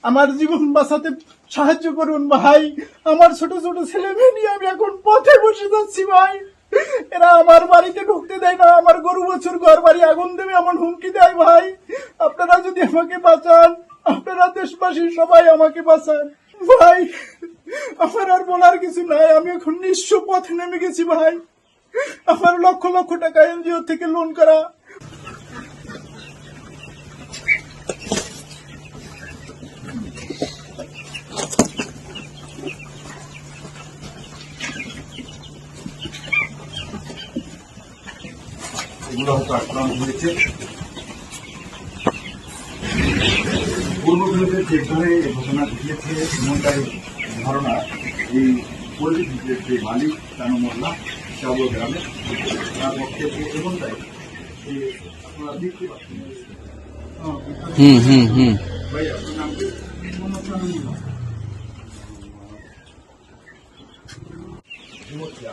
আমার জীবন বাঁচাতে সাহায্য করুন ভাই। আমার ছোট ছোট ছেলে মেয়ে নিয়ে আমি এখন পথে বসে যাচ্ছি ভাই। এরা আমার বাড়িতে ঢুকতে দেয় না, আমার গরু বছর ঘর বাড়ি আগুন দেবে এমন হুমকি দেয় ভাই। আপনারা যদি আমাকে বাঁচান, আপনারা দেশবাসী সবাই আমাকে বাঁচান ভাই। আমার আর বলার কিছু নাই, আমি এখন নিঃস্ব পথে নেমে গেছি ভাই। আমার লক্ষ লক্ষ টাকা এনজিও থেকে লোন করা। এগুলো হয়তো আক্রমণ হয়েছে। পূর্বগুলোতে যেভাবে এই ঘটনা ঘটিয়েছে এমনটাই ধারণা এই পল্লীর যে মালিক কানু মোল্লা চাবল গ্রামে, তার পক্ষে এমনটাই আপনারা দেখতে পাচ্ছেন। ভাই আপনার নাম কি?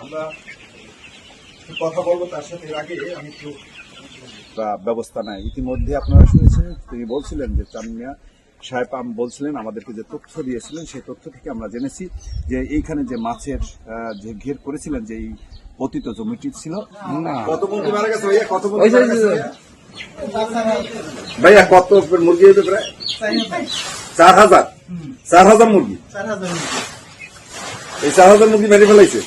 আমরা কথা বলবো তার সাথে। আগে আমি একটু ব্যবস্থা নাই। ইতিমধ্যে আপনারা শুনেছেন তিনি বলছিলেন যে চানমিয়া সাহেব বলছিলেন আমাদেরকে যে তথ্য দিয়েছিলেন, সেই তথ্য থেকে আমরা জেনেছি যে এইখানে যে মাছের যে ঘের করেছিলেন যে এই পতিত জমিটি ছিল। কত মুরগি মারা গেছে ভাইয়া? কত মুরগি মারা গেছে ভাইয়া? কত মুরগি হয়েছে? প্রায় 4,000 মুরগি। এই 4,000 মুরগি মেরে ফেলাইছে।